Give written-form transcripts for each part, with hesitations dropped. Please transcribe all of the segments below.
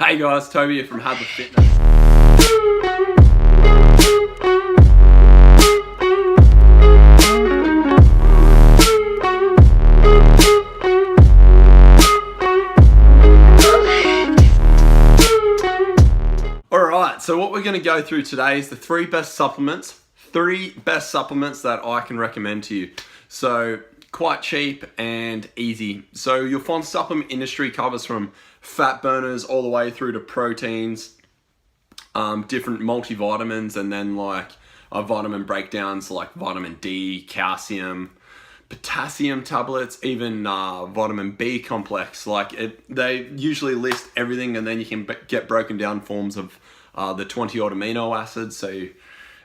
Hey guys, Toby here from Have the Fitness. Alright, so what we're going to go through today is the three best supplements that I can recommend to you. So quite cheap and easy. So your fond supplement industry covers from fat burners all the way through to proteins, different multivitamins, and then like vitamin breakdowns like vitamin D, calcium, potassium tablets, even vitamin B complex. They usually list everything, and then you can get broken down forms of the 20 odd amino acids. So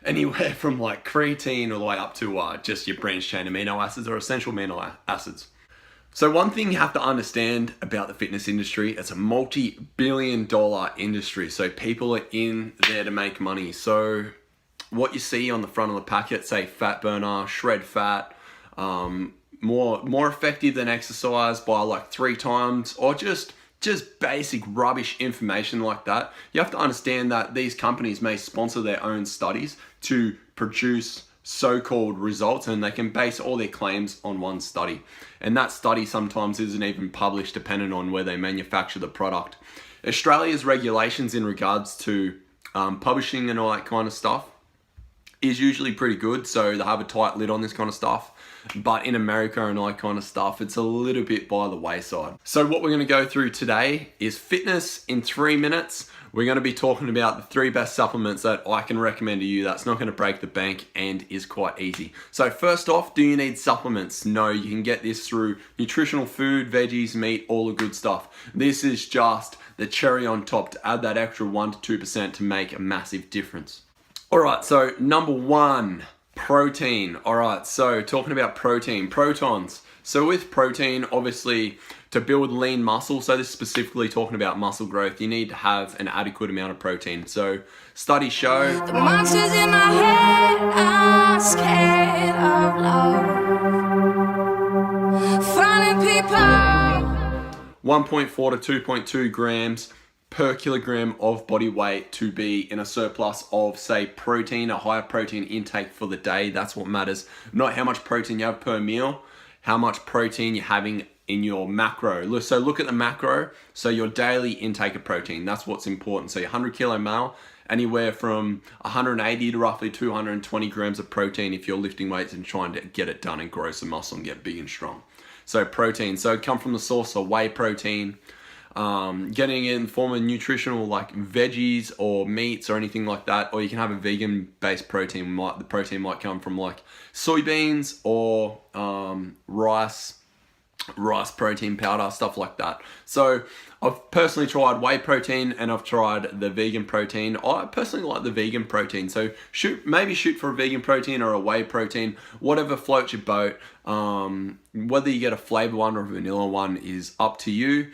anywhere from like creatine all the way up to just your branched chain amino acids or essential amino acids. So one thing you have to understand about the fitness industry, it's a multi-billion-dollar industry. So people are in there to make money. So what you see on the front of the packet, say fat burner, shred fat, more effective than exercise by like 3 times, or just basic rubbish information like that. You have to understand that these companies may sponsor their own studies to produce so-called results, and they can base all their claims on one study. And that study sometimes isn't even published depending on where they manufacture the product. Australia's regulations in regards to publishing and all that kind of stuff is usually pretty good, so they have a tight lid on this kind of stuff. But in America and all that kind of stuff, it's a little bit by the wayside. So what we're going to go through today is fitness in 3 minutes. We're going to be talking about the 3 best supplements that I can recommend to you that's not going to break the bank and is quite easy. So first off, do you need supplements? No, you can get this through nutritional food, veggies, meat, all the good stuff. This is just the cherry on top to add that extra 1 to 2% to make a massive difference. All right, so number 1, protein. All right, so talking about protein, protons. So with protein, obviously, to build lean muscle, so this is specifically talking about muscle growth, you need to have an adequate amount of protein. So studies show the monsters in my head are scared of love. Finding people 1.4 to 2.2 grams per kilogram of body weight to be in a surplus of, say, protein, a higher protein intake for the day. That's what matters. Not how much protein you have per meal, how much protein you're having in your macro. So look at the macro, so your daily intake of protein, that's what's important. So your 100 kilo male, anywhere from 180 to roughly 220 grams of protein if you're lifting weights and trying to get it done and grow some muscle and get big and strong. So protein, so come from the source of whey protein, getting it in the form of nutritional like veggies or meats or anything like that, or you can have a vegan based protein. The protein might come from like soybeans or rice protein powder, stuff like that. So I've personally tried whey protein and I've tried the vegan protein. I personally like the vegan protein, so maybe shoot for a vegan protein or a whey protein, whatever floats your boat. Whether you get a flavor one or a vanilla one is up to you.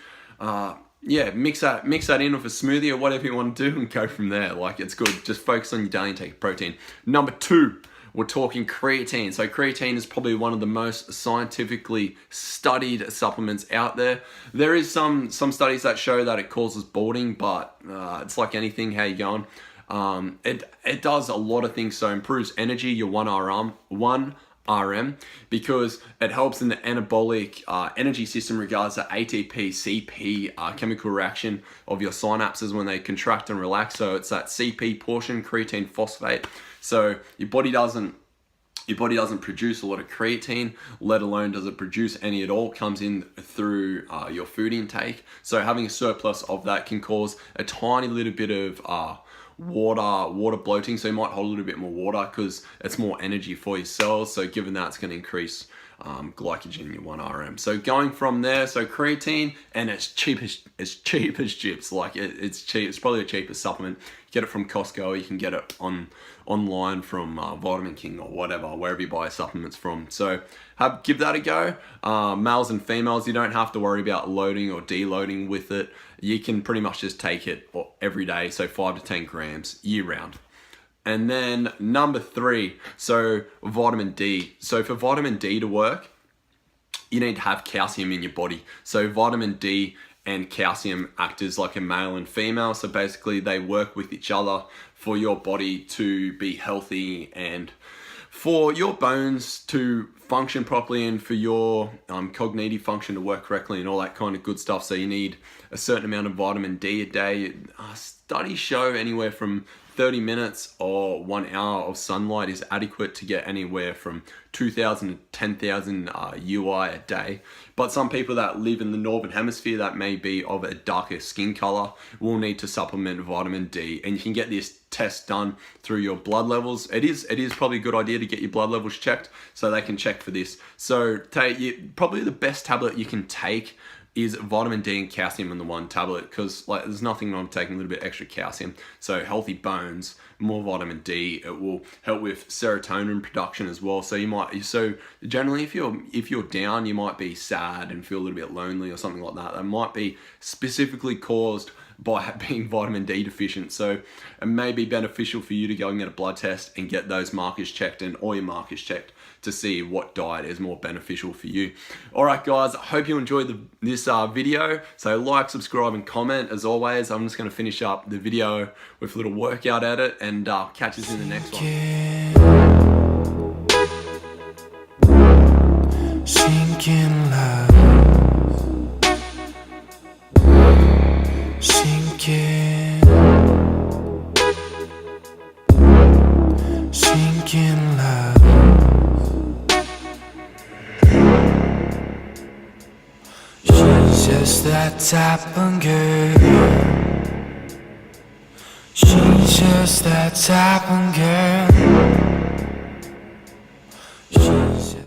Yeah, mix that in with a smoothie or whatever you want to do and go from there. Like, it's good. Just focus on your daily intake of protein. Number 2, we're talking creatine. So creatine is probably one of the most scientifically studied supplements out there. There is some studies that show that it causes balding, but it's like anything. How you going? It does a lot of things. So improves energy, your 1RM, because it helps in the anabolic energy system regards to ATP, CP chemical reaction of your synapses when they contract and relax. So it's that CP portion, creatine phosphate. So your body doesn't produce a lot of creatine, let alone does it produce any at all. It comes in through your food intake. So having a surplus of that can cause a tiny little bit of water bloating, so you might hold a little bit more water because it's more energy for your cells. So given that, it's going to increase glycogen in your 1RM. So going from there, so creatine, and it's cheap as chips. Like it's cheap. It's probably the cheapest supplement. You get it from Costco. You can get it online from Vitamin King or whatever, wherever you buy supplements from. So give that a go. Males and females, you don't have to worry about loading or deloading with it. You can pretty much just take it every day, so 5 to 10 grams year round. And then number 3, so vitamin D. So for vitamin D to work, you need to have calcium in your body. So vitamin D and calcium act as like a male and female. So basically they work with each other for your body to be healthy and for your bones to function properly and for your cognitive function to work correctly and all that kind of good stuff. So you need a certain amount of vitamin D a day. Studies show anywhere from 30 minutes or 1 hour of sunlight is adequate to get anywhere from 2,000 to 10,000 UI a day. But some people that live in the northern hemisphere that may be of a darker skin color will need to supplement vitamin D, and you can get this test done through your blood levels. It is probably a good idea to get your blood levels checked so they can check for this. So probably the best tablet you can take is vitamin D and calcium in the one tablet, because like there's nothing wrong with taking a little bit extra calcium. So healthy bones, more vitamin D, it will help with serotonin production as well. So generally if you're down, you might be sad and feel a little bit lonely or something like that. That might be specifically caused by being vitamin D deficient. So it may be beneficial for you to go and get a blood test and get those markers checked and all your markers checked to see what diet is more beneficial for you. All right, guys, I hope you enjoyed this video. So like, subscribe, and comment. As always, I'm just going to finish up the video with a little workout edit, and catch us in the next one. Sink in love. Sink in. Sink in love. She's just that type of girl. She's just that type of girl.